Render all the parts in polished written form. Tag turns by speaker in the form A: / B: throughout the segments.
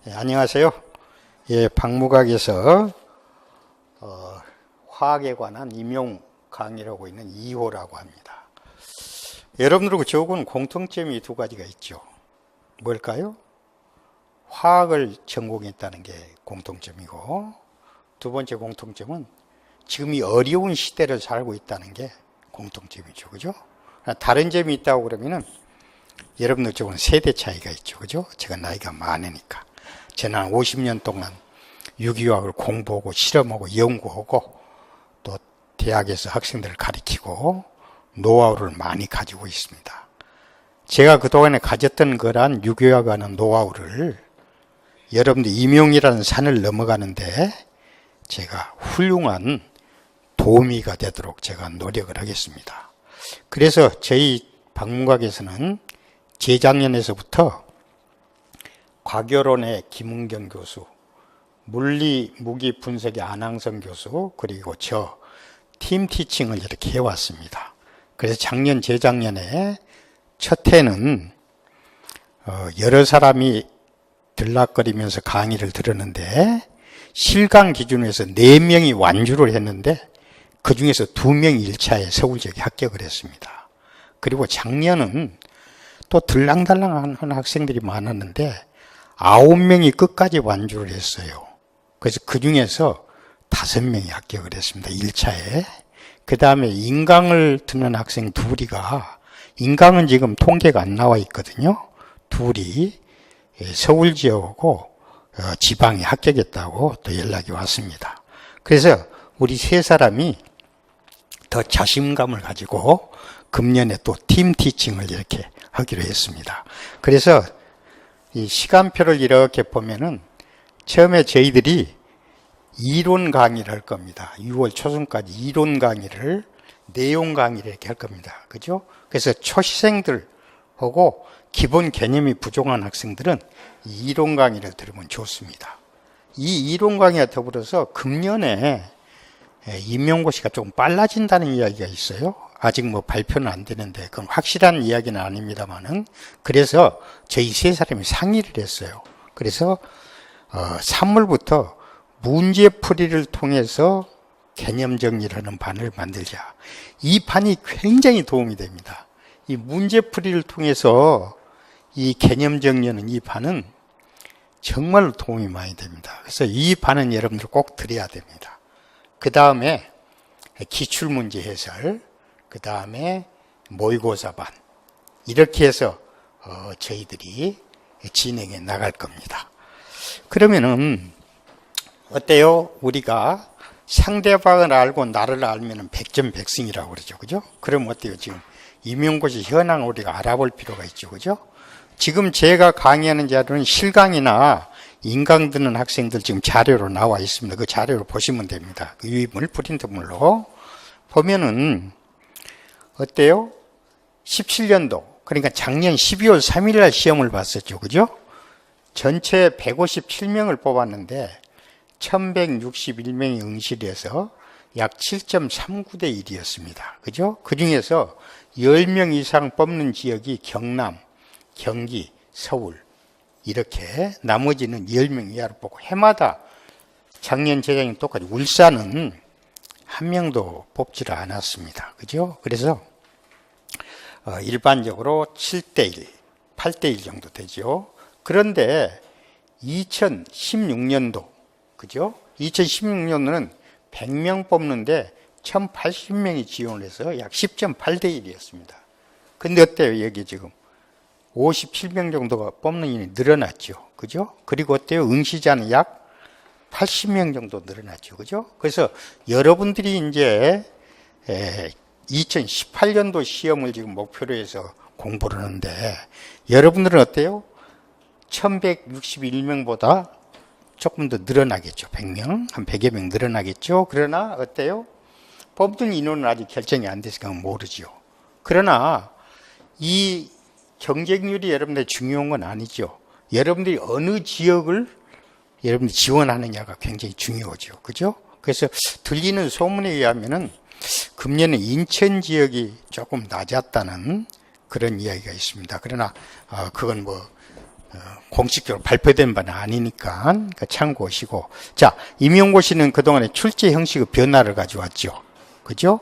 A: 안녕하세요. 박무각에서 화학에 관한 임용 강의를 하고 있는 2호라고 합니다. 여러분들하고 저하고는 공통점이 두 가지가 있죠. 뭘까요? 화학을 전공했다는 게 공통점이고, 두 번째 공통점은 지금 이 어려운 시대를 살고 있다는 게 공통점이죠. 그죠? 다른 점이 있다고 그러면은 여러분들 저하고는 세대 차이가 있죠. 그죠? 제가 나이가 많으니까. 저는 한 50년 동안 유기화학을 공부하고 실험하고 연구하고 또 대학에서 학생들을 가르치고 노하우를 많이 가지고 있습니다. 제가 그동안에 가졌던 거란 유기화학하는 노하우를 여러분들 임용이라는 산을 넘어가는데 제가 훌륭한 도우미가 되도록 제가 노력을 하겠습니다. 그래서 저희 박문각에서는 재작년에서부터 과교론의 김은경 교수, 물리 무기 분석의 안항성 교수, 그리고 저 팀 티칭을 이렇게 해왔습니다. 그래서 작년, 재작년에 첫 해는 여러 사람이 들락거리면서 강의를 들었는데 실강 기준에서 4명이 완주를 했는데 그 중에서 2명이 1차에 서울 지역에 합격을 했습니다. 그리고 작년은 또 들랑달랑한 학생들이 많았는데 9명이 끝까지 완주를 했어요. 그래서 그 중에서 5명이 합격을 했습니다. 1차에. 그 다음에 인강을 듣는 학생 둘이가, 인강은 지금 통계가 안 나와 있거든요. 둘이 서울 지역하고 지방에 합격했다고 또 연락이 왔습니다. 그래서 우리 세 사람이 더 자신감을 가지고 금년에 또 팀 티칭을 이렇게 하기로 했습니다. 그래서 이 시간표를 이렇게 보면은 처음에 저희들이 이론 강의를 할 겁니다. 6월 초순까지 이론 강의를, 내용 강의를 이렇게 할 겁니다. 그죠? 그래서 초시생들하고 기본 개념이 부족한 학생들은 이 이론 강의를 들으면 좋습니다. 이 이론 강의와 더불어서 금년에 임용고시가 조금 빨라진다는 이야기가 있어요. 아직 뭐 발표는 안 되는데 그건 확실한 이야기는 아닙니다만은, 그래서 저희 세 사람이 상의를 했어요. 그래서 3월부터 문제풀이를 통해서 개념 정리를 하는 반을 만들자. 이 반이 굉장히 도움이 됩니다. 이 문제풀이를 통해서 이 개념 정리하는 이 반은 정말로 도움이 많이 됩니다. 그래서 이 반은 여러분들 꼭 들어야 됩니다. 그 다음에 기출문제 해설, 그 다음에 모의고사 반, 이렇게 해서 저희들이 진행해 나갈 겁니다. 그러면은 어때요? 우리가 상대방을 알고 나를 알면 100점 100승이라고 그러죠. 그죠? 그럼 어때요? 지금 임용고시 현황을 우리가 알아볼 필요가 있죠. 그죠? 지금 제가 강의하는 자료는 실강이나 인강 듣는 학생들 지금 자료로 나와 있습니다. 그 자료를 보시면 됩니다. 그 유입물, 프린트물로 보면은 어때요? 17년도, 그러니까 작년 12월 3일 날 시험을 봤었죠. 그죠? 전체 157명을 뽑았는데 1161명이 응시해서 약 7.39대 1이었습니다. 그죠? 그 중에서 10명 이상 뽑는 지역이 경남, 경기, 서울, 이렇게 나머지는 10명 이하로 뽑고, 해마다 작년, 재작년 똑같이 울산은 한 명도 뽑지를 않았습니다. 그죠? 그래서 일반적으로 7대1, 8대1 정도 되죠. 그런데 2016년도, 그죠? 2016년도는 100명 뽑는데 1080명이 지원을 해서 약 10.8대 1이었습니다. 근데 어때요? 여기 지금 57명 정도가 뽑는 인이 늘어났죠. 그죠? 그리고 어때요? 응시자는 약 80명 정도 늘어났죠. 그죠? 그래서 여러분들이 이제 2018년도 시험을 지금 목표로 해서 공부를 하는데, 여러분들은 어때요? 1161명보다 조금 더 늘어나겠죠. 100명, 한 100여 명 늘어나겠죠. 그러나 어때요? 뽑는 인원은 아직 결정이 안 됐으니까 모르죠. 그러나 이 경쟁률이 여러분들 중요한 건 아니죠. 여러분들이 어느 지역을 여러분들이 지원하느냐가 굉장히 중요하죠. 그죠? 그래서 들리는 소문에 의하면은 금년에 인천 지역이 조금 낮았다는 그런 이야기가 있습니다. 그러나 그건 뭐 공식적으로 발표된 바는 아니니까 참고하시고. 자, 임용고시는 그동안에 출제 형식의 변화를 가져왔죠. 그죠?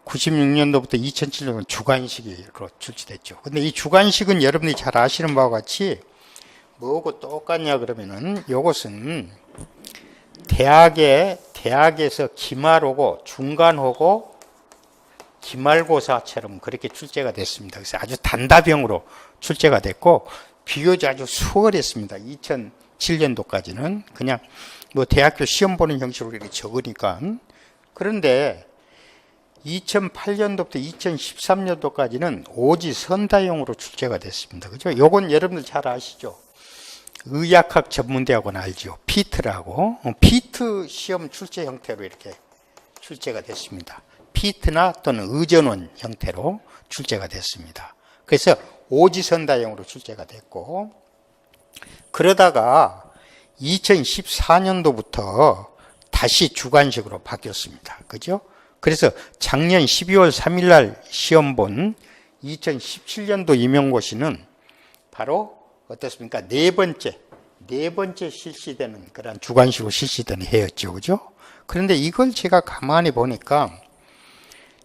A: 96년도부터 2007년도 주관식으로 출제됐죠. 근데 이 주관식은 여러분들이 잘 아시는 바와 같이 뭐하고 똑같냐 그러면은 이것은 대학에서 기말하고 중간하고 기말고사처럼 그렇게 출제가 됐습니다. 그래서 아주 단답형으로 출제가 됐고 비교적 아주 수월했습니다. 2007년도까지는 그냥 뭐 대학교 시험 보는 형식으로 이렇게 적으니까. 그런데 2008년도부터 2013년도까지는 오지 선다형으로 출제가 됐습니다. 그죠? 요건 여러분들 잘 아시죠? 의학학 전문대학원 알죠? 피트라고. 피트 시험 출제 형태로 이렇게 출제가 됐습니다. 피트나 또는 의전원 형태로 출제가 됐습니다. 그래서 오지선다형으로 출제가 됐고, 그러다가 2014년도부터 다시 주관식으로 바뀌었습니다. 그죠? 그래서 작년 12월 3일 날 시험 본 2017년도 임용고시는 바로 어떻습니까? 네 번째 실시되는 그런 주관식으로 실시되는 해였죠. 그죠? 그런데 이걸 제가 가만히 보니까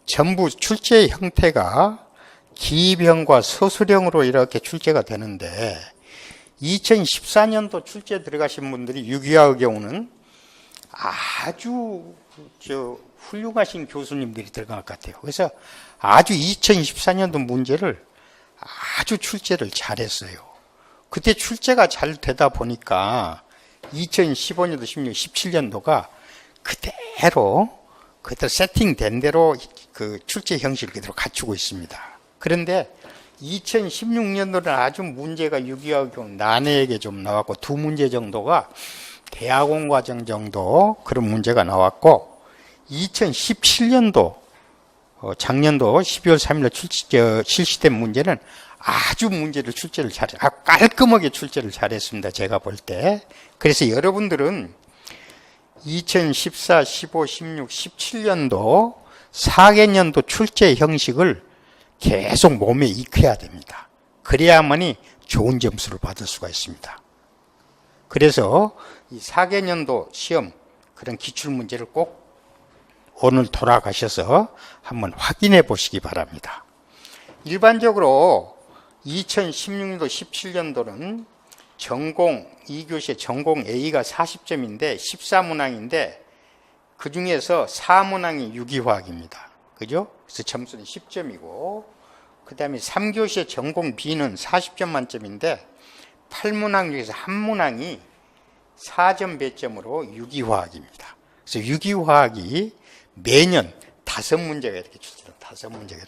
A: 전부 출제 형태가 기입형과 서술형으로 이렇게 출제가 되는데 2014년도 출제 들어가신 분들이 유기화의 경우는 아주 훌륭하신 교수님들이 들어간 것 같아요. 그래서 아주 2014년도 문제를 아주 출제를 잘했어요. 그때 출제가 잘 되다 보니까 2015년도, 16, 17년도가 그대로 세팅된 대로 그 출제 형식을 그대로 갖추고 있습니다. 그런데 2016년도는 아주 문제가 유기화의 경우 난해하게 좀 나왔고 두 문제 정도가 대학원 과정 정도 그런 문제가 나왔고 2017년도 작년도 12월 3일에 실시된 문제는 아주 출제를 깔끔하게 출제를 잘했습니다. 제가 볼 때. 그래서 여러분들은 2014, 15, 16, 17년도 4개년도 출제 형식을 계속 몸에 익혀야 됩니다. 그래야만이 좋은 점수를 받을 수가 있습니다. 그래서 이 4개년도 시험 그런 기출문제를 꼭 오늘 돌아가셔서 한번 확인해 보시기 바랍니다. 일반적으로 2016년도, 17년도는 전공 2교시의 전공 A가 40점인데 14문항인데 그 중에서 4문항이 유기화학입니다. 그죠? 그래서 점수는 10점이고 그 다음에 3교시의 전공 B는 40점 만점인데 8문항 중에서 한 문항이 4점 배점으로 유기화학입니다. 그래서 유기화학이 매년 5문제가 이렇게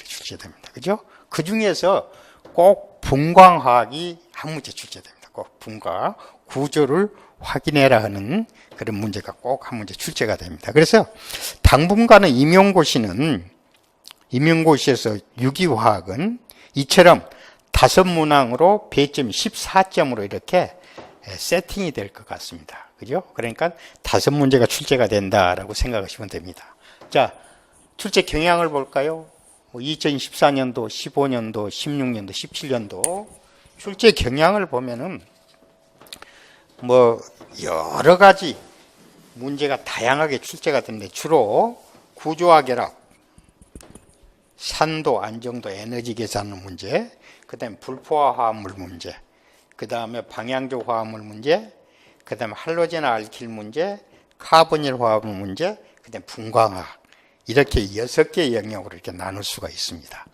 A: 출제됩니다. 그죠? 그 중에서 꼭 분광화학이 한 문제 출제됩니다. 꼭 분광 구조를 확인해라 하는 그런 문제가 꼭 한 문제 출제가 됩니다. 그래서 당분간은 임용고시에서 유기화학은 이처럼 5문항으로 배점이 14점으로 이렇게 세팅이 될 것 같습니다. 그죠? 그러니까 5문제가 출제가 된다라고 생각하시면 됩니다. 자, 출제 경향을 볼까요? 2014년도, 15년도, 16년도, 17년도 출제 경향을 보면은 여러 가지 문제가 다양하게 출제가 되는데 주로 구조화 결합, 산도, 안정도, 에너지 계산하는 문제, 그 다음에 불포화 화합물 문제, 그 다음에 방향적 화합물 문제, 그 다음에 할로젠 알킬 문제, 카보닐 화합물 문제, 그 다음에 분광학 이렇게 6개의 영역으로 이렇게 나눌 수가 있습니다.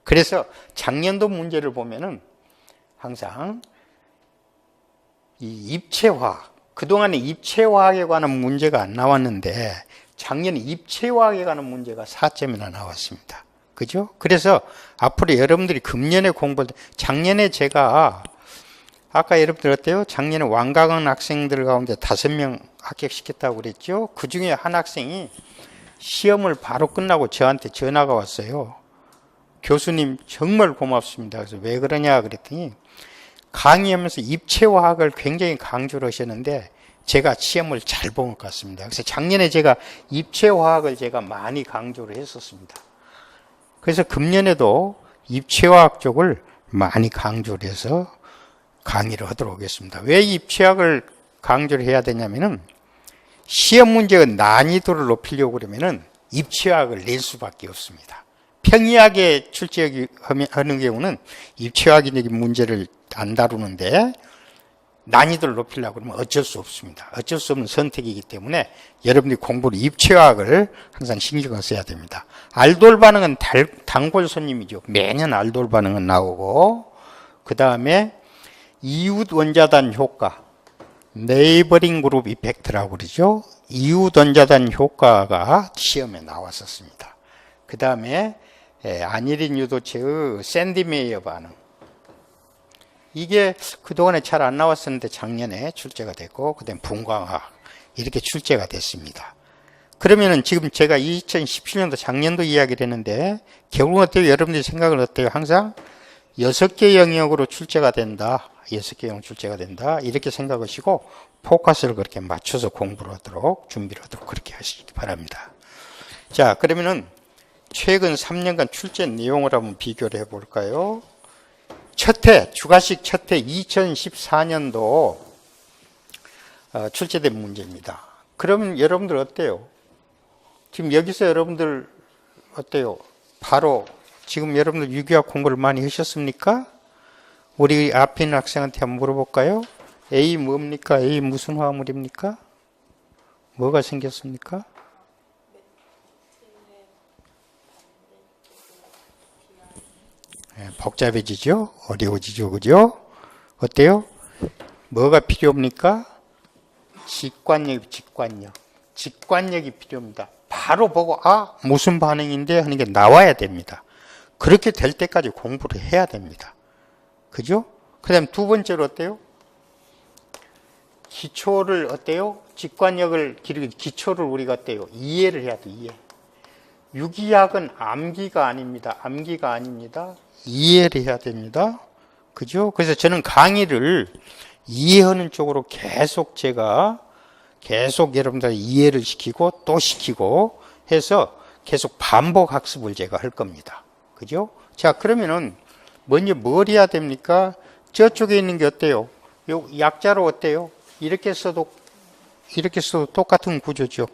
A: 그래서 작년도 문제를 보면은 항상 이 입체화학, 그동안에 입체화학에 관한 문제가 안 나왔는데 작년에 입체화학에 관한 문제가 4점이나 나왔습니다. 그죠? 그래서 앞으로 여러분들이 금년에 공부할 때, 작년에 제가 아까 여러분들 어때요? 작년에 완강한 학생들 가운데 5명 합격시켰다고 그랬죠? 그 중에 한 학생이 시험을 바로 끝나고 저한테 전화가 왔어요. 교수님 정말 고맙습니다. 그래서 왜 그러냐 그랬더니 강의하면서 입체화학을 굉장히 강조를 하셨는데 제가 시험을 잘 본 것 같습니다. 그래서 작년에 제가 입체화학을 제가 많이 강조를 했었습니다. 그래서 금년에도 입체화학 쪽을 많이 강조를 해서 강의를 하도록 하겠습니다. 왜 입취학을 강조를 해야 되냐면은 시험 문제의 난이도를 높이려고 그러면은 입취학을 낼 수밖에 없습니다. 평이하게 출제하는 경우는 입취학적인 문제를 안 다루는데 난이도를 높이려고 그러면 어쩔 수 없습니다. 어쩔 수 없는 선택이기 때문에 여러분들이 공부를 입취학을 항상 신경을 써야 됩니다. 알돌 반응은 단골 손님이죠. 매년 알돌 반응은 나오고, 그 다음에 이웃 원자단 효과, 네이버링 그룹 이펙트라고 그러죠. 이웃 원자단 효과가 시험에 나왔었습니다. 그 다음에 아니린 유도체의 샌디메이어 반응. 이게 그동안에 잘 안 나왔었는데 작년에 출제가 됐고, 그 다음에 분광학 이렇게 출제가 됐습니다. 그러면은 지금 제가 2017년도 작년도 이야기를 했는데 결국은 어때요? 여러분들이 생각은 어때요? 항상 6개 영역으로 출제가 된다. 6개 영역 출제가 된다. 이렇게 생각하시고 포커스를 그렇게 맞춰서 공부를 하도록 준비를 하도록 그렇게 하시기 바랍니다. 자, 그러면은 최근 3년간 출제 내용을 한번 비교를 해 볼까요? 첫해, 주가식 첫해 2014년도 출제된 문제입니다. 그러면 여러분들 어때요? 지금 여기서 여러분들 어때요? 바로 지금 여러분들 유기학 공부를 많이 하셨습니까? 우리 앞에 있는 학생한테 한번 물어볼까요? A 뭡니까? A 무슨 화합물입니까? 뭐가 생겼습니까? 복잡해지죠? 어려워지죠? 그죠? 어때요? 뭐가 필요합니까? 직관력이 필요합니다. 바로 보고 무슨 반응인데 하는 게 나와야 됩니다. 그렇게 될 때까지 공부를 해야 됩니다. 그죠? 그 다음 두 번째로 어때요? 기초를 어때요? 직관력을 기초를 우리가 어때요? 이해를 해야 돼. 이해. 유기학은 암기가 아닙니다. 암기가 아닙니다. 이해를 해야 됩니다. 그죠? 그래서 저는 강의를 이해하는 쪽으로 계속 여러분들 이해를 시키고 또 시키고 해서 계속 반복 학습을 제가 할 겁니다. 그죠? 자, 그러면은 먼저 뭘 해야 됩니까? 저쪽에 있는 게 어때요? 요 약자로 어때요? 이렇게 써도 똑같은 구조죠.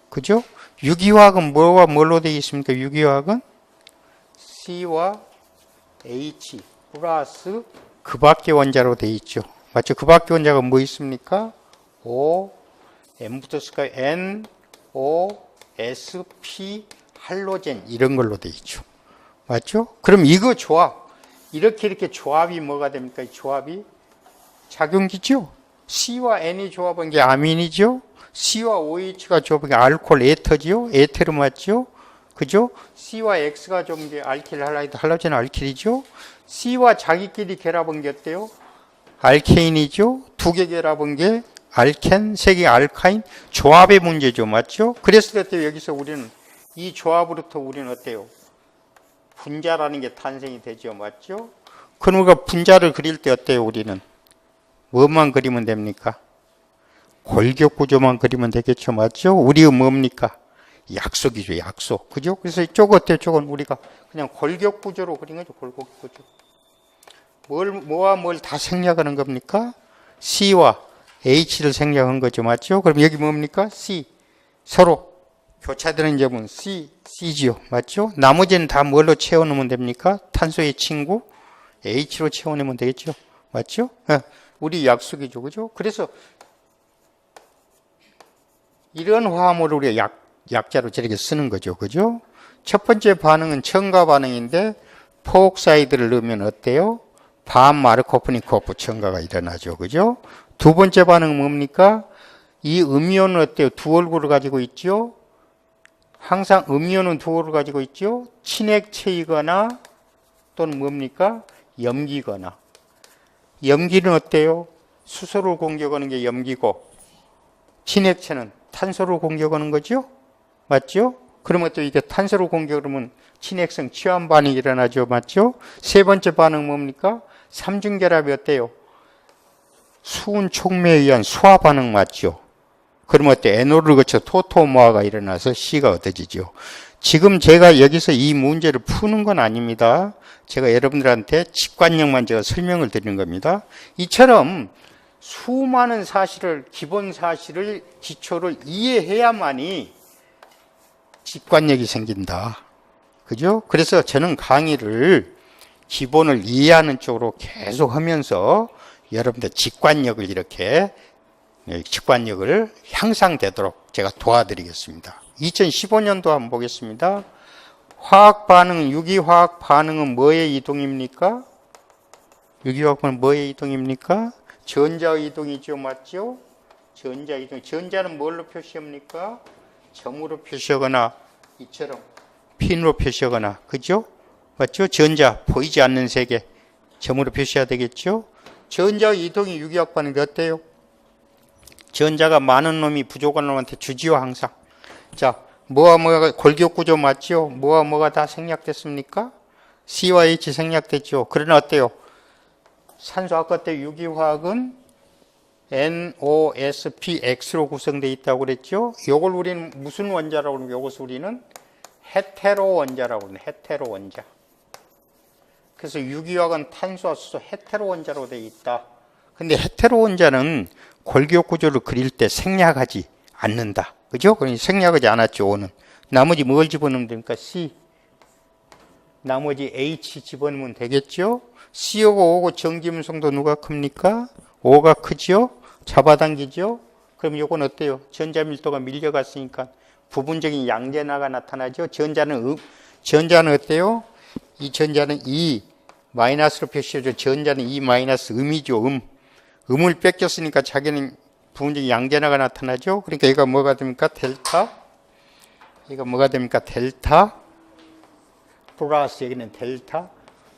A: 그죠? 유기화학은 뭘로 되어 있습니까? 유기화학은 C와 H 플러스 그 밖의 원자로 되어 있죠. 맞죠? 그 밖의 원자가 뭐 있습니까? O, M 붙었을까요? N, O, S, P, 할로젠 이런 걸로 되어 있죠. 맞죠? 그럼 이거 조합, 이렇게 조합이 뭐가 됩니까? 이 조합이 작용기죠. C와 N이 조합한 게 아민이죠. C와 OH가 조합한 게 알코올 에터지요. 에테르 맞죠? 그죠? C와 X가 조합한 게 알킬 할라이드 할로젠 알킬이죠. C와 자기끼리 결합한 게 어때요? 알케인이죠. 두 개 결합한 게 알켄, 세 개 알카인. 조합의 문제죠. 맞죠? 그래서 어때요? 여기서 우리는 이 조합으로부터 우리는 어때요? 분자라는 게 탄생이 되죠. 맞죠? 그러니까 분자를 그릴 때 어때요? 우리는 뭐만 그리면 됩니까? 골격 구조만 그리면 되겠죠. 맞죠? 우리의 뭡니까? 약속이죠. 약속. 그죠? 그래서 이쪽 어때요? 이쪽은 우리가 그냥 골격 구조로 그린 거죠. 골격 구조. 뭐와 뭘 다 생략하는 겁니까? C와 H를 생략한 거죠. 맞죠? 그럼 여기 뭡니까? C. 서로 교차되는 점은 C지요. 맞죠? 나머지는 다 뭘로 채워놓으면 됩니까? 탄소의 친구 H로 채워내면 되겠죠. 맞죠? 우리 약속이죠. 그죠? 그래서 이런 화합물을 우리가 약자로 저렇게 쓰는 거죠. 그죠? 첫 번째 반응은 첨가 반응인데 포옥사이드를 넣으면 어때요? 반마르코프니코프 첨가가 일어나죠. 그죠? 두 번째 반응은 뭡니까? 이 음이온은 어때요? 두 얼굴을 가지고 있죠? 항상 음이온은 두 얼굴을 가지고 있죠? 친액체이거나 또는 뭡니까? 염기거나. 염기는 어때요? 수소를 공격하는 게 염기고 친액체는 탄소를 공격하는 거죠? 맞죠? 그러면 또 이게 탄소를 공격하면 친액성 취환 반응이 일어나죠. 맞죠? 세 번째 반응 뭡니까? 삼중결합이 어때요? 수은 촉매에 의한 수화 반응 맞죠? 그러면 어때? 에놀을 거쳐 토토모아가 일어나서 C가 얻어지죠. 지금 제가 여기서 이 문제를 푸는 건 아닙니다. 제가 여러분들한테 직관력만 제가 설명을 드리는 겁니다. 이처럼 수많은 사실을, 기본 사실을, 기초를 이해해야만이 직관력이 생긴다. 그죠? 그래서 저는 강의를 기본을 이해하는 쪽으로 계속 하면서 여러분들 직관력을 이렇게, 직관력을 향상되도록 제가 도와드리겠습니다. 2015년도 한번 보겠습니다. 화학 반응, 유기화학 반응은 뭐의 이동입니까? 유기화학 반응은 뭐의 이동입니까? 전자의 이동이죠. 맞죠? 전자 이동. 전자는 뭘로 표시합니까? 점으로 표시하거나 이처럼 핀으로 표시하거나. 그죠? 맞죠? 전자, 보이지 않는 세계. 점으로 표시해야 되겠죠? 전자의 이동이 유기화학 반응이 어때요? 전자가 많은 놈이 부족한 놈한테 주지요, 항상. 자, 뭐와 뭐가 골격 구조 맞죠? 뭐와 뭐가 다 생략됐습니까? C와 H 생략됐죠. 그러나 어때요? 산소 아까 때 유기화학은 NOSPX로 구성되어 있다고 그랬죠? 요걸 우리는 무슨 원자라고 그러면 요것을 우리는 헤테로 원자라고 그러는 헤테로 원자. 그래서 유기화학은 탄소와 수소 헤테로 원자로 되어 있다. 근데 헤테로 원자는 골격 구조를 그릴 때 생략하지 않는다. 그죠? 그러니까 생략하지 않았죠, O는. 나머지 뭘 집어넣으면 됩니까? C. 나머지 H 집어넣으면 되겠죠? C하고 O고 정지음성도 누가 큽니까? O가 크죠? 잡아당기죠? 그럼 이건 어때요? 전자밀도가 밀려갔으니까 부분적인 양전하가 나타나죠? 전자는 어때요? 이 전자는 E 마이너스로 표시해줘. 전자는 E 마이너스 음이죠, 음을 뺏겼으니까 자기는 부분적인 양전하가 나타나죠? 그러니까 얘가 뭐가 됩니까? 델타. 얘가 뭐가 됩니까? 델타. 플러스 여기는 델타.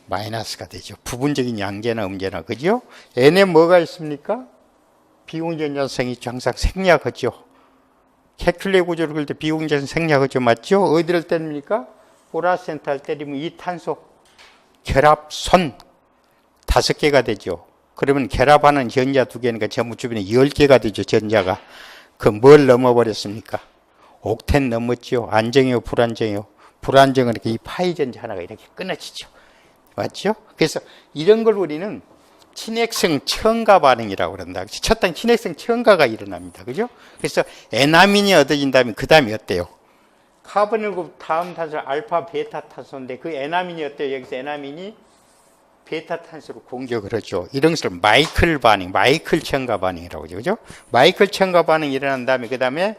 A: 마이너스가 되죠. 부분적인 양전하, 음전하. 그죠? N에 뭐가 있습니까? 비공전자성이 항상 생략하죠. 케큘레 구조를 그릴 때 비공전자성 생략하죠. 맞죠? 어디를 때립니까? 보라센터를 때리면 이 탄소 결합선 5개가 되죠. 그러면 결합하는 전자 2개니까 전부 주변에 10개가 되죠. 전자가. 그 뭘 넘어버렸습니까? 옥텐 넘었죠. 안정이요, 불안정이요. 불안정은 이렇게 이 파이 전자 하나가 이렇게 끊어지죠. 맞죠? 그래서 이런 걸 우리는 친핵성 첨가 반응이라고 그런다. 첫단 친핵성 첨가가 일어납니다. 그죠? 그래서 에나민이 얻어진다면 그 다음에 어때요? 카본을 그 다음 탄소 알파 베타 탄소인데 그 에나민이 어때요? 여기서 에나민이 베타 탄소로 공격을 하죠. 이런 것을 마이클 반응, 마이클 첨가 반응이라고 하죠. 그죠? 마이클 첨가 반응이 일어난 다음에 그 다음에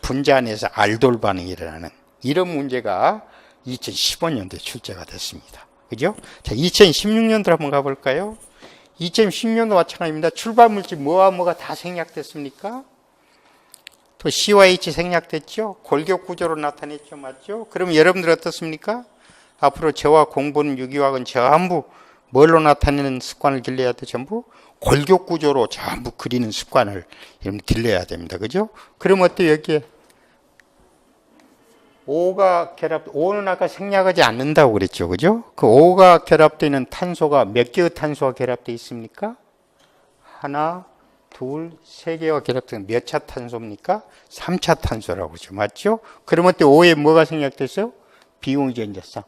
A: 분자 안에서 알돌 반응이 일어나는 이런 문제가 2015년도에 출제가 됐습니다. 그죠? 자, 2016년도로 한번 가볼까요? 2016년도 마찬가지입니다. 출발 물질 뭐와 뭐가 다 생략됐습니까? 또 C와 H 생략됐죠? 골격 구조로 나타냈죠? 맞죠? 그럼 여러분들 어떻습니까? 앞으로 저와 공부는 유기화학은 전부 뭘로 나타내는 습관을 길러야 돼? 전부 골격 구조로 전부 그리는 습관을 여러분 길러야 됩니다. 그죠? 그럼 어때요? 여기에 O가 O는 아까 생략하지 않는다고 그랬죠. 그죠? 그 O가 결합되는 탄소가 몇 개의 탄소가 결합되어 있습니까? 하나, 둘, 세 개가 결합되는 몇 차 탄소입니까? 3차 탄소라고 그러죠. 맞죠? 그러면 또 O에 뭐가 생략됐어요? 비공전자성.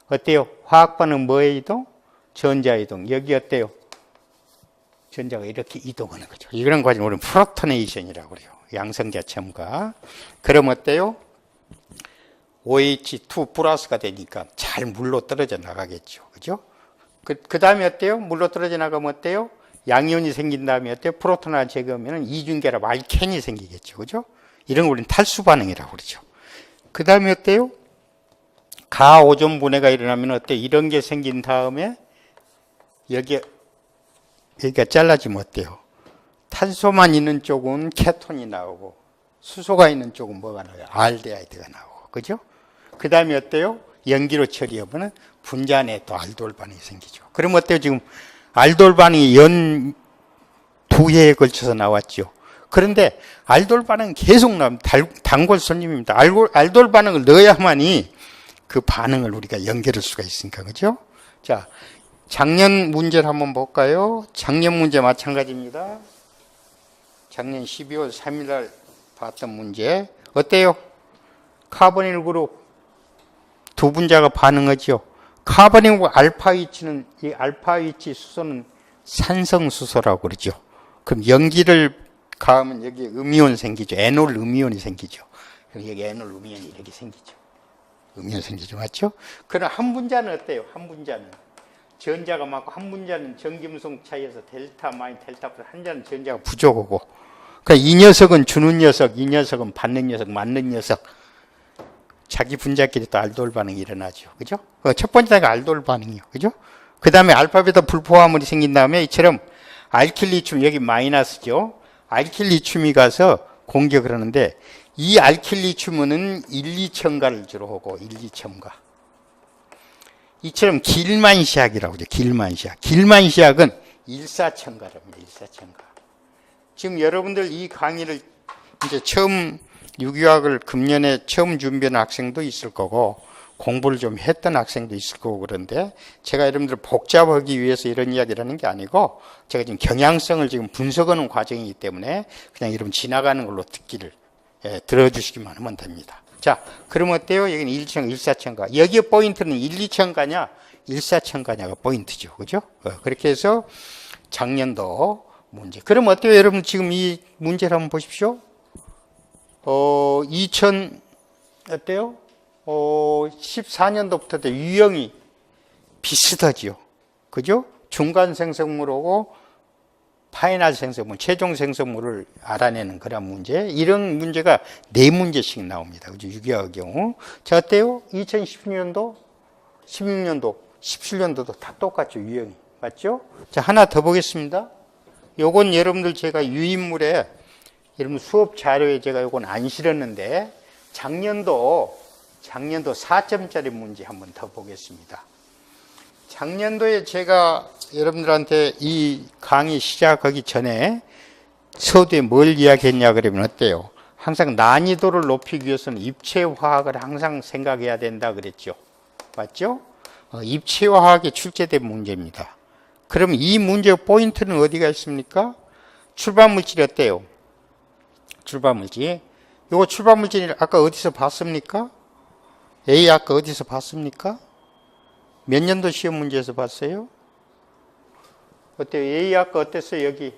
A: 어때요? 화학 반응 뭐의 이동? 전자 이동. 여기 어때요? 전자가 이렇게 이동하는 거죠. 이런 과정을 우리는 프로토네이션이라고 그래요. 양성자 첨가. 그럼 어때요? OH2 플러스가 되니까 잘 물로 떨어져 나가겠죠. 그죠? 그 다음에 어때요? 물로 떨어져 나가면 어때요? 양이온이 생긴 다음에 어때요? 프로톤을 제거하면 이중결합 알켄이 생기겠죠. 그죠? 이런 걸 우리는 탈수 반응이라고 그러죠. 그 다음에 어때요? 가오존 분해가 일어나면 어때요? 이런 게 생긴 다음에 여기가 잘라지면 어때요? 탄소만 있는 쪽은 케톤이 나오고 수소가 있는 쪽은 뭐가 나와요? 알데하이드가 나오고. 그죠? 그 다음에 어때요? 연기로 처리하면 분자 안에 또 알돌 반응이 생기죠. 그럼 어때요? 지금 알돌 반응이 연 2회에 걸쳐서 나왔죠. 그런데 알돌 반응은 계속 나옵니다. 단골 손님입니다. 알돌 반응을 넣어야만이 그 반응을 우리가 연결할 수가 있으니까. 그죠? 자, 작년 문제를 한번 볼까요? 작년 문제 마찬가지입니다. 작년 12월 3일 날 봤던 문제. 어때요? 카보닐 그룹 두 분자가 반응하죠. 카본이고 알파 위치는, 이 알파 위치 수소는 산성수소라고 그러죠. 그럼 연기를 가하면 여기 음이온 생기죠. 에놀 음이온이 생기죠. 그럼 여기 에놀 음이온이 이렇게 생기죠. 음이온 생기죠. 맞죠? 그럼 한 분자는 어때요? 한 분자는. 전자가 많고 한 분자는 전기음성 차이에서 델타 마이너스 델타 플러스 한 자는 전자가 부족하고. 그러니까 이 녀석은 주는 녀석, 이 녀석은 받는 녀석, 맞는 녀석. 자기 분자끼리 또 알도올 반응이 일어나죠. 그죠? 첫 번째가 알도올 반응이요. 그죠? 그 다음에 알파베타 불포화물이 생긴 다음에 이처럼 알킬리튬, 여기 마이너스죠. 알킬리튬이 가서 공격을 하는데 이 알킬리튬은 1, 2첨가를 주로 하고 1, 2첨가. 이처럼 길만시약이라고 그러죠. 길만시약. 길만시약은 1,4첨가랍니다. 1,4첨가. 지금 여러분들 이 강의를 이제 처음 유기화학을 금년에 처음 준비하는 학생도 있을 거고 공부를 좀 했던 학생도 있을 거고 그런데 제가 여러분들 복잡하기 위해서 이런 이야기를 하는 게 아니고 제가 지금 경향성을 지금 분석하는 과정이기 때문에 그냥 여러분 지나가는 걸로 듣기를 들어주시기만 하면 됩니다. 자, 그럼 어때요? 여기는 1층, 1,4첨가. 여기에 포인트는 1, 2첨가냐, 1,4첨가냐가 포인트죠. 그죠? 그렇게 해서 작년도 문제. 그럼 어때요? 여러분 지금 이 문제를 한번 보십시오. 2000, 어때요? 14년도부터 유형이 비슷하지요. 그죠? 중간 생성물하고 파이널 생성물, 최종 생성물을 알아내는 그런 문제. 이런 문제가 4문제씩 나옵니다. 그죠? 유기화의 경우. 자, 어때요? 2016년도, 16년도, 17년도도 다 똑같죠. 유형이. 맞죠? 자, 하나 더 보겠습니다. 요건 여러분들 제가 유인물에 여러분 수업 자료에 제가 요건 안 실었는데 작년도 4점짜리 문제 한번 더 보겠습니다. 작년도에 제가 여러분들한테 이 강의 시작하기 전에 서두에 뭘 이야기했냐 그러면 어때요? 항상 난이도를 높이기 위해서는 입체화학을 항상 생각해야 된다 그랬죠. 맞죠? 입체화학이 출제된 문제입니다. 그럼 이 문제의 포인트는 어디가 있습니까? 출발물질이 어때요? 출발물질. 이거 출발물질 아까 어디서 봤습니까? A 아까 어디서 봤습니까? 몇 년도 시험 문제에서 봤어요? 어때요? A 아까 어땠어요? 여기.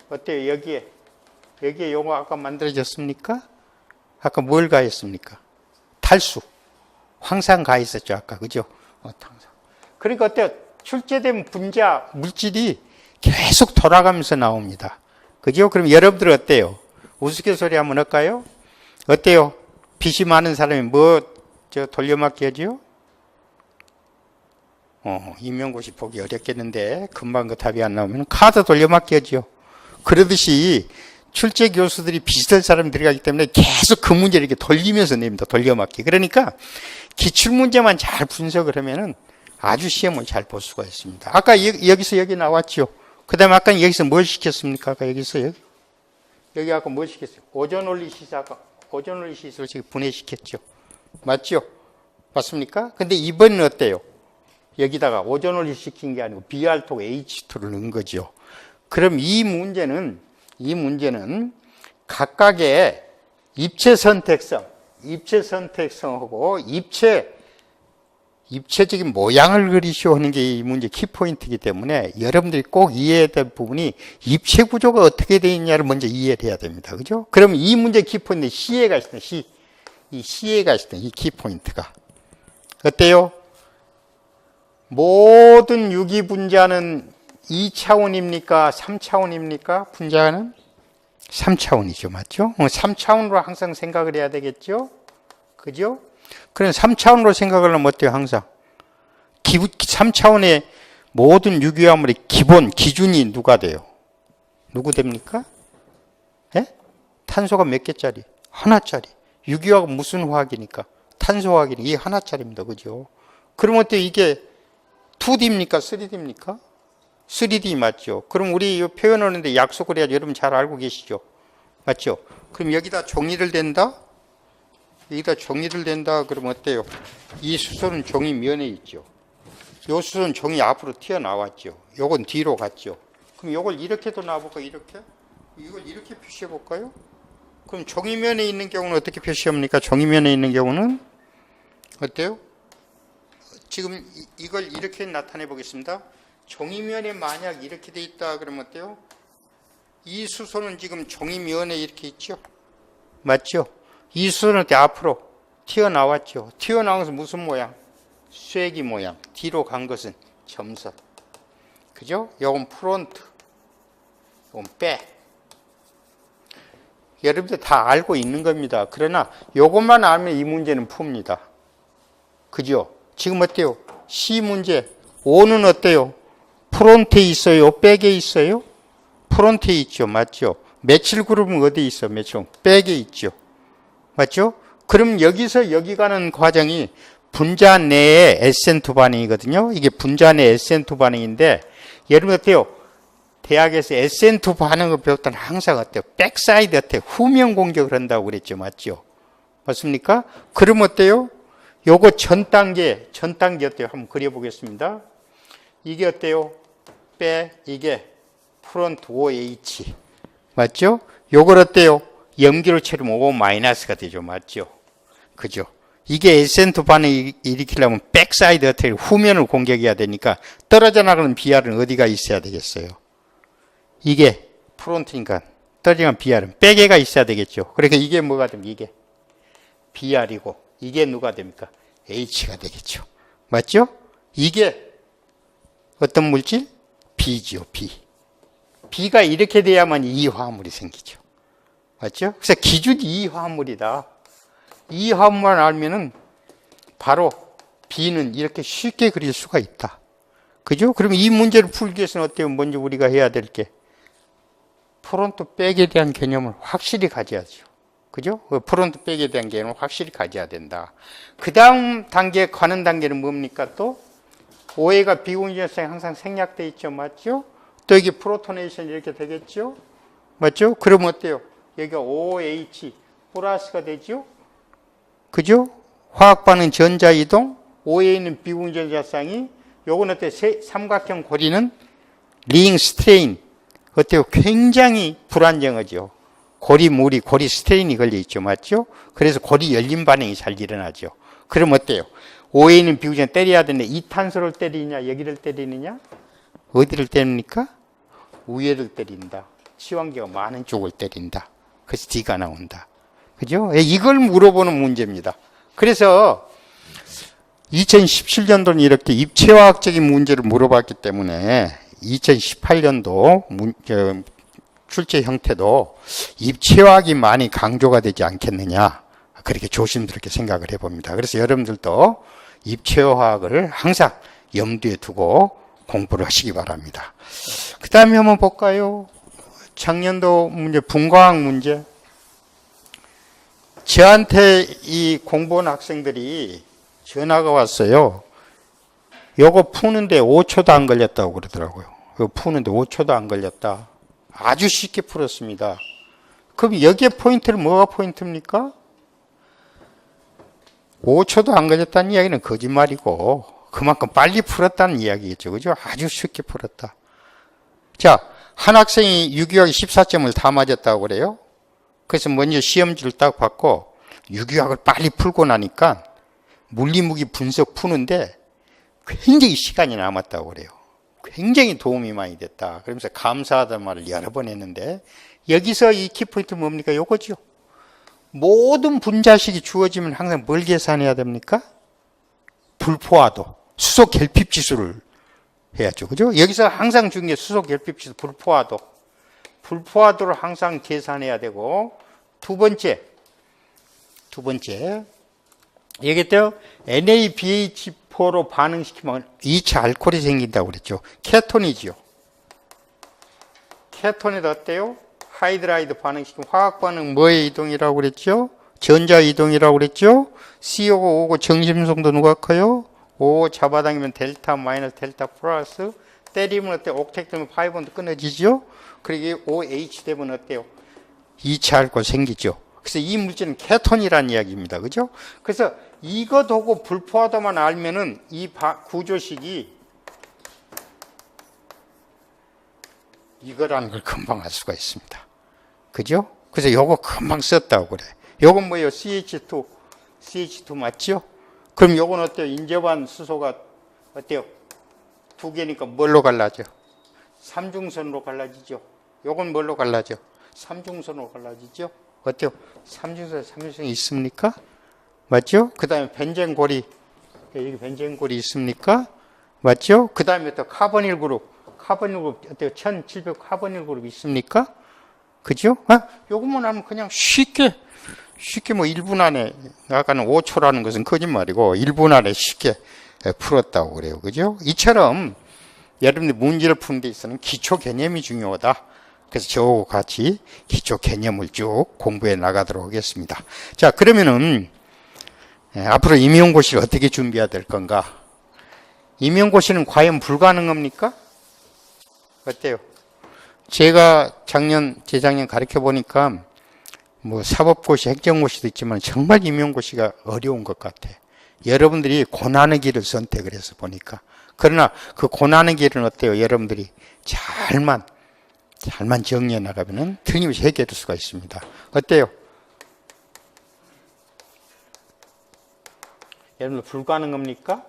A: 어때요? 여기에 요거 아까 만들어졌습니까? 아까 뭘 가했습니까? 탈수. 황산 가했었죠. 아까. 그죠? 항상. 그러니까 어때요? 출제된 분자 물질이 계속 돌아가면서 나옵니다. 그죠? 그럼 여러분들 어때요? 우스갯소리 한번 할까요? 어때요? 빚이 많은 사람이 돌려막기 하죠? 임용고시 보기 어렵겠는데 금방 그 답이 안 나오면 카드 돌려막기 하죠. 그러듯이 출제 교수들이 비슷한 사람이 들어가기 때문에 계속 그 문제를 이렇게 돌리면서 냅니다. 돌려막기. 그러니까 기출문제만 잘 분석을 하면은 아주 시험을 잘 볼 수가 있습니다. 아까 여기서 여기 나왔죠. 그 다음에 아까 여기서 뭘 시켰습니까? 아까 여기서 여기 아까 뭘 시켰어요? 오존원리 시설을 지금 분해시켰죠. 맞죠? 맞습니까? 근데 이번은 어때요? 여기다가 오존원리 시킨 게 아니고 Br2가 H2를 넣은 거죠. 그럼 이 문제는 각각의 입체 선택성하고 입체적인 모양을 그리시오 하는 게 이 문제 키포인트이기 때문에 여러분들이 꼭 이해해야 될 부분이 입체 구조가 어떻게 되어 있냐를 먼저 이해를 해야 됩니다. 그죠? 그럼 이 문제 키포인트 C에가 있을 때, 이 C에가 있을 때 이 키포인트가. 어때요? 모든 유기 분자는 2차원입니까? 3차원입니까? 분자는? 3차원이죠. 맞죠? 3차원으로 항상 생각을 해야 되겠죠? 그죠? 그럼 3차원으로 생각을 하면 어때요? 항상 3차원의 모든 유기화물의 기준이 누가 돼요? 누구 됩니까? 예? 탄소가 몇 개짜리? 하나짜리. 유기화가 무슨 화학이니까? 탄소화학이니까 이게 하나짜리입니다. 그죠? 그럼 어때요? 이게 2D입니까? 3D입니까? 3D 맞죠? 그럼 우리 표현하는데 약속을 해야지. 여러분 잘 알고 계시죠? 맞죠? 그럼 여기다 정리를 된다? 그러면 어때요? 이 수소는 종이 면에 있죠. 이 수소는 종이 앞으로 튀어나왔죠. 요건 뒤로 갔죠. 그럼 요걸 이렇게도 놔볼까? 이렇게? 이걸 이렇게 표시해 볼까요? 그럼 종이면에 있는 경우는 어떻게 표시합니까? 종이면에 있는 경우는 어때요? 지금 이걸 이렇게 나타내 보겠습니다. 종이면에 만약 이렇게 돼 있다 그러면 어때요? 이 수소는 지금 종이면에 이렇게 있죠. 맞죠? 이 수소는 앞으로 튀어나왔죠. 튀어나와서 무슨 모양? 쐐기 모양. 뒤로 간 것은 점선. 그죠? 요건 프론트. 요건 백. 여러분들 다 알고 있는 겁니다. 그러나 요것만 알면 이 문제는 풉니다. 그죠? 지금 어때요? C 문제. O는 어때요? 프론트에 있어요? 백에 있어요? 프론트에 있죠. 맞죠? 메칠 그룹은 어디에 있어? 메칠 백에 있죠. 맞죠? 그럼 여기서 여기 가는 과정이 분자 내의 SN2 반응이거든요. 이게 분자 내 SN2 반응인데 여러분 어때요? 대학에서 SN2 반응을 배울 때는 항상 어때요? 백사이드 어때요? 후면 공격을 한다고 그랬죠. 맞죠? 맞습니까? 그럼 어때요? 요거 전 단계 어때요? 한번 그려보겠습니다. 이게 어때요? 이게 프론트 OH. 맞죠? 요걸 어때요? 염기로 채우면 O 마이너스가 되죠. 맞죠? 그죠? 이게 SN2 반응을 일으키려면 백사이드 어때요? 후면을 공격해야 되니까 떨어져 나가는 BR은 어디가 있어야 되겠어요? 이게 프론트니까 떨어져 나가는 BR은 백에가 있어야 되겠죠. 그러니까 이게 뭐가 됩니까? 이게 BR이고 이게 누가 됩니까? H가 되겠죠. 맞죠? 이게 어떤 물질? B지요, B. B가 이렇게 돼야만 이 화합물이 생기죠. 맞죠? 그래서 기준이 이 화합물이다. 이 화합물만 알면은 바로 B는 이렇게 쉽게 그릴 수가 있다. 그죠? 그러면 이 문제를 풀기 위해서는 어때요? 먼저 우리가 해야 될 게 프론트 백에 대한 개념을 확실히 가져야죠. 그죠? 프론트 백에 대한 개념을 확실히 가져야 된다. 그 다음 단계, 가는 단계는 뭡니까 또? OA가 비공유전성이 항상 생략되어 있죠. 맞죠? 또 여기 프로토네이션 이렇게 되겠죠? 맞죠? 그러면 어때요? 여기가 OH 플러스가 되죠? 그죠? 화학반응 전자이동, OA는 비공유전자쌍이, 요건 어때요? 삼각형 고리는 링 스트레인. 어때요? 굉장히 불안정하죠. 고리 스트레인이 걸려있죠. 맞죠? 그래서 고리 열림 반응이 잘 일어나죠. 그럼 어때요? OA는 비공유전 때려야 되는데 이 탄소를 때리느냐, 여기를 때리느냐? 어디를 때립니까? 위에를 때린다. 치환기가 많은 쪽을 때린다. 그래서 D가 나온다. 그죠? 이걸 물어보는 문제입니다. 그래서 2017년도는 이렇게 입체화학적인 문제를 물어봤기 때문에 2018년도 출제 형태도 입체화학이 많이 강조가 되지 않겠느냐. 그렇게 조심스럽게 생각을 해봅니다. 그래서 여러분들도 입체화학을 항상 염두에 두고 공부를 하시기 바랍니다. 그 다음에 한번 볼까요? 작년도 문제, 분과학 문제. 저한테 이 공부한 학생들이 전화가 왔어요. 요거 푸는데 5초도 안 걸렸다고 그러더라고요. 이거 푸는데 5초도 안 걸렸다. 아주 쉽게 풀었습니다. 그럼 여기에 포인트는 뭐가 포인트입니까? 5초도 안 걸렸다는 이야기는 거짓말이고 그만큼 빨리 풀었다는 이야기겠죠. 그죠? 아주 쉽게 풀었다. 자, 한 학생이 유기화학 14점을 다 맞았다고 그래요. 그래서 먼저 시험지를 딱 받고 유기화학을 빨리 풀고 나니까 물리무기 분석 푸는데 굉장히 시간이 남았다고 그래요. 굉장히 도움이 많이 됐다. 그러면서 감사하다는 말을 여러 번 했는데 여기서 이 키포인트 뭡니까? 요거죠. 모든 분자식이 주어지면 항상 뭘 계산해야 됩니까? 불포화도, 수소 결핍 지수를 해야죠. 그죠? 여기서 항상 중요한 게 수소 결핍 지수, 불포화도. 불포화도를 항상 계산해야 되고, 두 번째. 얘기했대요. NaBH4로 반응시키면 2차 알코올이 생긴다고 그랬죠. 케톤이죠. 케톤에다 어때요? 하이드라이드 반응시키면 화학 반응 뭐의 이동이라고 그랬죠? 전자 이동이라고 그랬죠? CO가 오고 정심성도 누가 커요? O 잡아당기면 델타 마이너스 델타 플러스 때리면 어때요? 옥택 되면 파이본도 끊어지죠? 그리고 OH 되면 어때요? 2차 알코올 생기죠. 그래서 이 물질은 케톤이라는 이야기입니다. 그죠? 그래서 이것 하고 불포화도만 알면은 이 구조식이 이거라는 걸 금방 알 수가 있습니다. 그죠? 그래서 요거 금방 썼다고 그래. 요건 뭐예요? CH2 맞죠? 그럼 요건 어때요? 인접한 수소가 어때요? 두 개니까 뭘로 갈라져? 삼중선으로 갈라지죠. 요건 뭘로 갈라져? 삼중선으로 갈라지죠. 어때요? 삼중선이 있습니까? 맞죠? 그 다음에 벤젠골이, 여기 벤젠골이 있습니까? 맞죠? 그 다음에 또 카보닐 그룹 어때요? 1700 카보닐 그룹 있습니까? 그죠? 요것만 하면 그냥 쉽게 뭐 1분 안에, 아까는 5초라는 것은 거짓말이고 1분 안에 쉽게 풀었다고 그래요. 그죠? 이처럼 여러분들 문제를 푸는 데 있어서는 기초 개념이 중요하다. 그래서 저하고 같이 기초 개념을 쭉 공부해 나가도록 하겠습니다. 자, 그러면은 앞으로 임용고시를 어떻게 준비해야 될 건가? 임용고시는 과연 불가능합니까? 어때요? 제가 재작년 가르쳐 보니까 뭐 사법고시, 행정고시도 있지만 정말 임용고시가 어려운 것 같아. 여러분들이 고난의 길을 선택을 해서 보니까. 그러나 그 고난의 길은 어때요? 여러분들이 잘만 정리해 나가면은 틀림없이 해결할 수가 있습니다. 어때요? 여러분들 불가능합니까?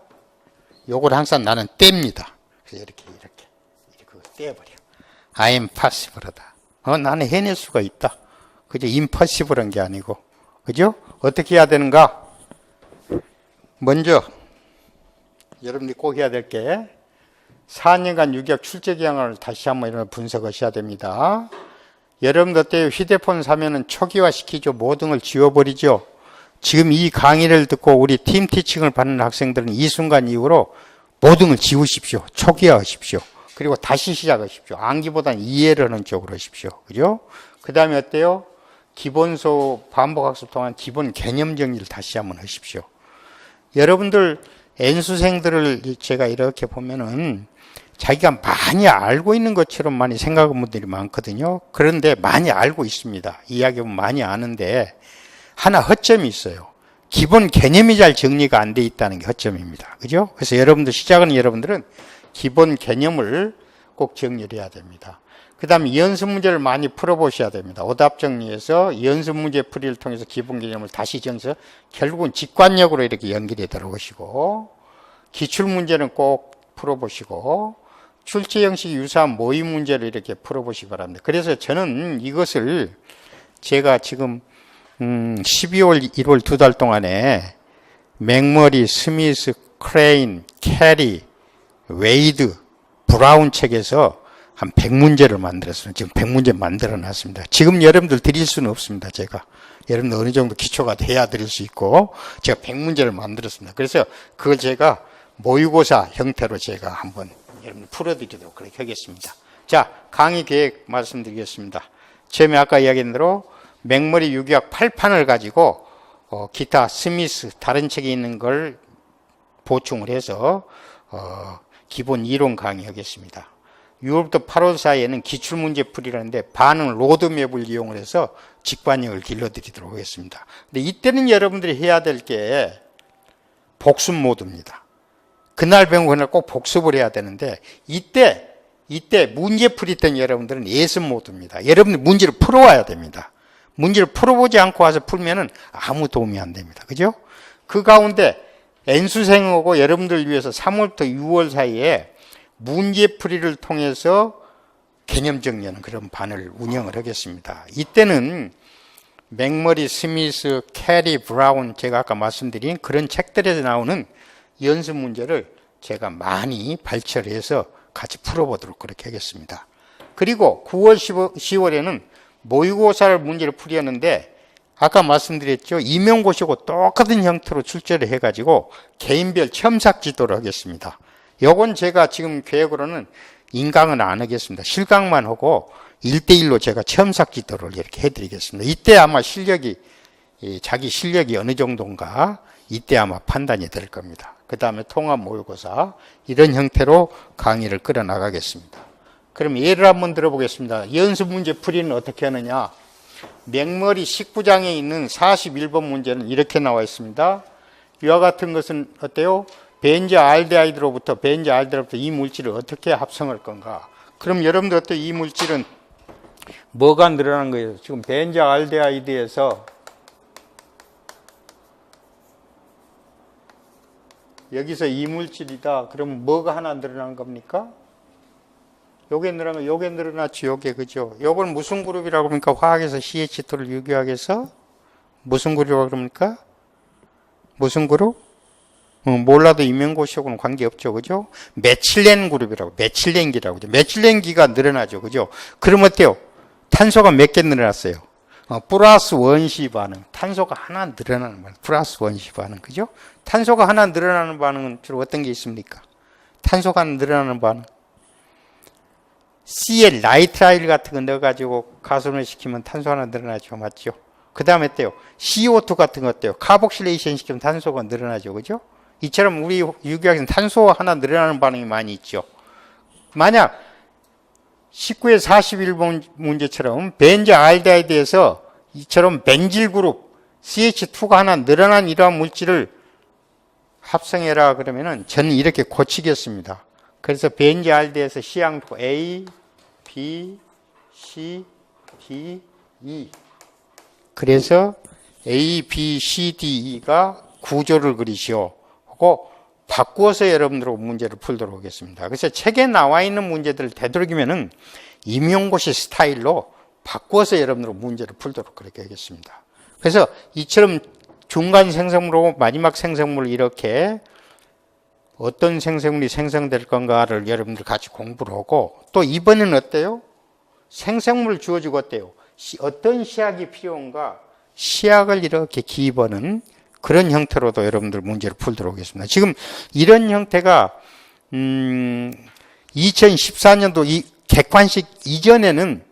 A: 요걸 항상 나는 뗍니다. 그래서 이렇게 떼버려. I am possible하다. 나는 해낼 수가 있다. 그죠? impossible한 게 아니고. 그죠? 어떻게 해야 되는가? 먼저 여러분들이 꼭 해야 될 게 4년간 유격 출제 기간을 다시 한번 이런 분석하셔야 됩니다. 여러분들 어때요? 휴대폰 사면은 초기화시키죠. 모든 걸 지워버리죠. 지금 이 강의를 듣고 우리 팀 티칭을 받는 학생들은 이 순간 이후로 모든 걸 지우십시오. 초기화하십시오. 그리고 다시 시작하십시오. 암기보다는 이해를 하는 쪽으로 하십시오. 그죠? 그 다음에 어때요? 기본소 반복학습 동안 기본 개념 정리를 다시 한번 하십시오. 여러분들 N수생들을 제가 이렇게 보면은 자기가 많이 알고 있는 것처럼 많이 생각하는 분들이 많거든요. 그런데 많이 알고 있습니다. 이야기하면 많이 아는데 하나 허점이 있어요. 기본 개념이 잘 정리가 안 돼 있다는 게 허점입니다. 그죠? 그래서 시작하는 여러분들은 기본 개념을 꼭 정리를 해야 됩니다. 그 다음에 연습 문제를 많이 풀어보셔야 됩니다. 오답 정리해서 연습 문제 풀이를 통해서 기본 개념을 다시 정해서 결국은 직관력으로 이렇게 연결해 들어오시고, 기출 문제는 꼭 풀어보시고, 출제 형식이 유사한 모의 문제를 이렇게 풀어보시기 바랍니다. 그래서 저는 이것을 제가 지금 12월, 1월 두 달 동안에 맥머리, 스미스, 크레인, 캐리, 웨이드, 브라운 책에서 한 100문제를 만들었어요. 지금 100문제 만들어 놨습니다. 지금 여러분들 드릴 수는 없습니다. 제가. 여러분들 어느 정도 기초가 돼야 드릴 수 있고, 제가 100문제를 만들었습니다. 그래서 그걸 제가 모의고사 형태로 제가 한번 여러분들 풀어드리도록 그렇게 하겠습니다. 자, 강의 계획 말씀드리겠습니다. 처음에 아까 이야기한 대로 맥머리 유기학 8판을 가지고 기타 스미스 다른 책에 있는 걸 보충을 해서 기본 이론 강의하겠습니다. 6월부터 8월 사이에는 기출문제 풀이라는데 반응 로드맵을 이용을 해서 직관력을 길러드리도록 하겠습니다. 근데 이때는 여러분들이 해야 될 게 복습 모드입니다. 그날 배운 그날 꼭 복습을 해야 되는데 이때 문제풀이 때는 여러분들은 예습 모드입니다. 여러분들 문제를 풀어와야 됩니다. 문제를 풀어보지 않고 와서 풀면은 아무 도움이 안 됩니다. 그죠? 그 가운데 N수생하고 여러분들을 위해서 3월부터 6월 사이에 문제풀이를 통해서 개념 정리하는 그런 반을 운영을 하겠습니다. 이때는 맥머리, 스미스, 캐리, 브라운 제가 아까 말씀드린 그런 책들에서 나오는 연습 문제를 제가 많이 발췌해서 같이 풀어보도록 그렇게 하겠습니다. 그리고 9월, 10월에는 모의고사를 문제를 풀이하는데 아까 말씀드렸죠. 임용고시하고 똑같은 형태로 출제를 해가지고 개인별 첨삭 지도를 하겠습니다. 요건 제가 지금 계획으로는 인강은 안 하겠습니다. 실강만 하고 1대1로 제가 첨삭 지도를 이렇게 해드리겠습니다. 이때 아마 자기 실력이 어느 정도인가 이때 아마 판단이 될 겁니다. 그 다음에 통합 모의고사 이런 형태로 강의를 끌어나가겠습니다. 그럼 예를 한번 들어보겠습니다. 연습 문제 풀이는 어떻게 하느냐. 맥머리 19장에 있는 41번 문제는 이렇게 나와 있습니다. 이와 같은 것은 어때요? 벤제알데하이드로부터 이 물질을 어떻게 합성할 건가? 그럼 여러분들 어때? 이 물질은 뭐가 늘어난 거예요? 지금 벤제알데하이드에서 여기서 이물질이다. 그럼 뭐가 하나 늘어난 겁니까? 요게 늘어나면 요게 늘어났죠. 요게 그죠? 요걸 무슨 그룹이라고 합니까? 화학에서 CH2를 유기화해서 무슨 그룹이라고 그럽니까? 무슨 그룹? 몰라도 임용고시하고는 관계없죠. 그죠? 메칠렌 그룹이라고, 메칠렌기라고 그죠? 메칠렌기가 늘어나죠. 그죠? 그럼 어때요? 탄소가 몇 개 늘어났어요? 플러스 원시 반응. 탄소가 하나 늘어나는 반응. 플러스 원시 반응. 그죠? 탄소가 하나 늘어나는 반응은 주로 어떤 게 있습니까? 탄소가 하나 늘어나는 반응. C에 나이트라일 같은 거 넣어가지고 가솔을 시키면 탄소 하나 늘어나죠. 맞죠? 그 다음에 어때요? CO2 같은 거 어때요? 카복실레이션 시키면 탄소가 늘어나죠. 그죠? 이처럼 우리 유기화학에서는 탄소 하나 늘어나는 반응이 많이 있죠. 만약 19의 41번 문제처럼 벤제 알데하이드에서 이처럼 벤질 그룹 CH2가 하나 늘어난 이러한 물질을 합성해라 그러면은 저는 이렇게 고치겠습니다. 그래서 벤제 알데하이드에서 C항도 A, B, C, D, E. 그래서 A, B, C, D, E가 구조를 그리시오 하고 바꾸어서 여러분들하고 문제를 풀도록 하겠습니다. 그래서 책에 나와 있는 문제들을 되도록이면은 임용고시 스타일로 바꾸어서 여러분들하고 문제를 풀도록 그렇게 하겠습니다. 그래서 이처럼 중간 생성물하고 마지막 생성물을 이렇게 어떤 생성물이 생성될 건가를 여러분들 같이 공부를 하고 또 이번에는 어때요? 생성물을 주어주고 어때요? 어떤 시약이 필요한가? 시약을 이렇게 기입하는 그런 형태로도 여러분들 문제를 풀도록 하겠습니다. 지금 이런 형태가 2014년도 이 객관식 이전에는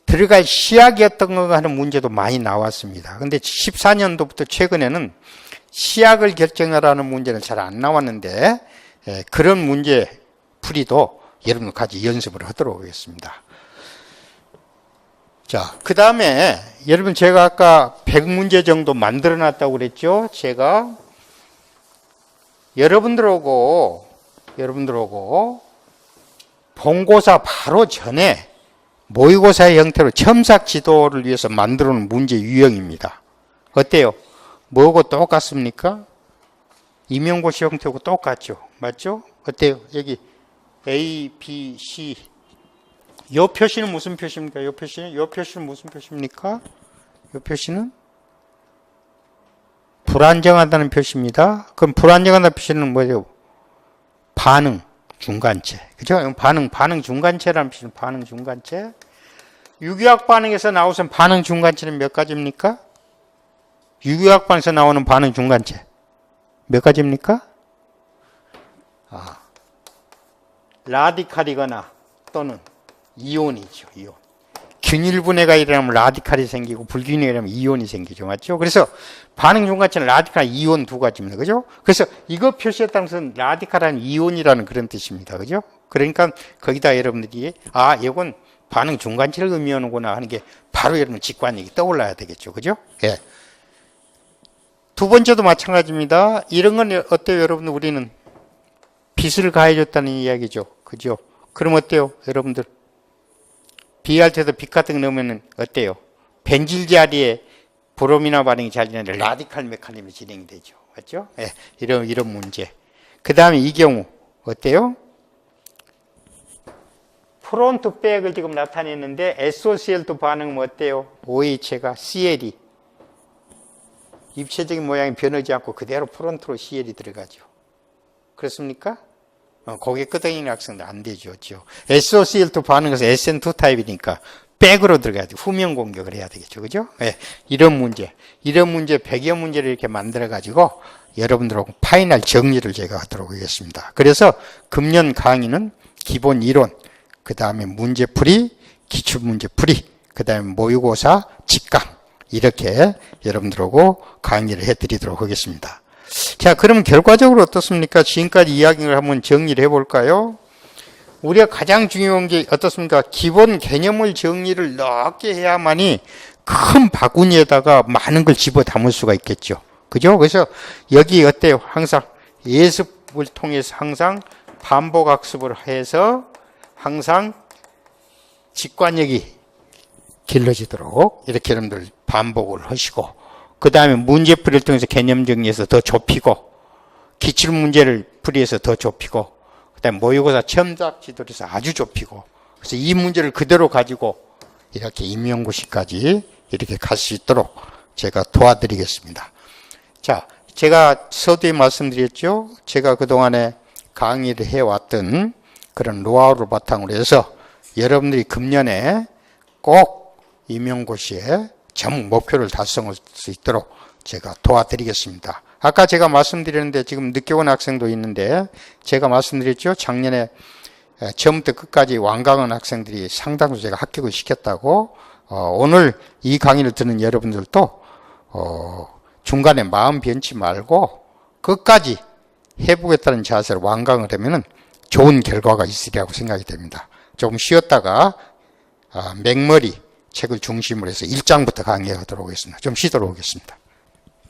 A: 들어갈 시약이었던 거 하는 문제도 많이 나왔습니다. 근데 14년도부터 최근에는 시약을 결정하라는 문제는 잘 안 나왔는데 그런 문제 풀이도 여러분 같이 연습을 하도록 하겠습니다. 자, 그 다음에 여러분 제가 아까 100문제 정도 만들어 놨다고 그랬죠? 제가 여러분들하고 본고사 바로 전에 모의고사의 형태로 첨삭 지도를 위해서 만들어 놓은 문제 유형입니다. 어때요? 뭐하고 똑같습니까? 임용고시 형태하고 똑같죠? 맞죠? 어때요? 여기 A, B, C 요 표시는 무슨 표시입니까? 요 표시는 무슨 표시입니까? 요 표시는 불안정하다는 표시입니다. 그럼 불안정하다는 표시는 뭐죠? 반응 중간체. 그죠? 반응 중간체라는 표시는 반응 중간체. 유기화학 반응에서 나오는 반응 중간체는 몇 가지입니까? 유기화학 반응에서 나오는 반응 중간체 몇 가지입니까? 라디칼이거나 또는 이온이죠. 이온. 균일분해가 일어나면 라디칼이 생기고 불균형이 일어나면 이온이 생기죠. 맞죠? 그래서 반응 중간체는 라디칼, 이온 두 가지입니다. 그죠? 그래서 이거 표시했다는 것은 라디칼한 이온이라는 그런 뜻입니다. 그죠? 그러니까 거기다 여러분들이 이건 반응 중간체를 의미하는구나 하는 게 바로 여러분 직관력이 떠올라야 되겠죠. 그죠? 예. 두 번째도 마찬가지입니다. 이런 건 어때요? 여러분들 우리는 빛을 가해줬다는 이야기죠. 그죠? 그럼 어때요? 여러분들 비할 때도 빛 같은 거 넣으면 어때요? 벤질 자리에 브로미나 반응이 잘 일어나는 라디칼 메커니즘이 진행이 되죠. 맞죠? 예, 이런 문제. 그 다음에 이 경우 어때요? 프론트 백을 지금 나타냈는데 SOCl2 반응은 어때요? OH가 CL이 입체적인 모양이 변하지 않고 그대로 프론트로 CL이 들어가죠. 그렇습니까? 고개 끄덕이는 학생들 안 되죠. SOCl2 반응에서 SN2 타입이니까 백으로 들어가야 돼. 후면 공격을 해야 되겠죠. 그죠? 네, 이런 문제 100여 문제를 이렇게 만들어가지고 여러분들하고 파이널 정리를 제가 하도록 하겠습니다. 그래서 금년 강의는 기본 이론, 그 다음에 문제풀이, 기출문제풀이, 그 다음에 모의고사, 직강 이렇게 여러분들하고 강의를 해드리도록 하겠습니다. 자, 그럼 결과적으로 어떻습니까? 지금까지 이야기를 한번 정리를 해볼까요? 우리가 가장 중요한 게 어떻습니까? 기본 개념을 정리를 넓게 해야만이 큰 바구니에다가 많은 걸 집어 담을 수가 있겠죠. 그죠? 그래서 여기 어때요? 항상 예습을 통해서 항상 반복 학습을 해서 항상 직관력이 길러지도록 이렇게 여러분들 반복을 하시고 그 다음에 문제풀이를 통해서 개념 정리해서 더 좁히고 기출문제를 풀이해서 더 좁히고, 그 다음에 모의고사 첨삭 지도에서 아주 좁히고, 그래서 이 문제를 그대로 가지고 이렇게 임용고시까지 이렇게 갈 수 있도록 제가 도와드리겠습니다. 자, 제가 서두에 말씀드렸죠. 제가 그동안에 강의를 해왔던 그런 노하우를 바탕으로 해서 여러분들이 금년에 꼭 임용고시에 전 목표를 달성할 수 있도록 제가 도와드리겠습니다. 아까 제가 말씀드렸는데 지금 늦게 온 학생도 있는데 제가 말씀드렸죠. 작년에 처음부터 끝까지 완강한 학생들이 상당수 제가 합격을 시켰다고. 오늘 이 강의를 듣는 여러분들도 중간에 마음 변치 말고 끝까지 해보겠다는 자세로 완강을 하면 좋은 결과가 있으리라고 생각이 됩니다. 조금 쉬었다가 맥머리 책을 중심으로 해서 1장부터 강의하도록 하겠습니다. 좀 쉬도록 하겠습니다.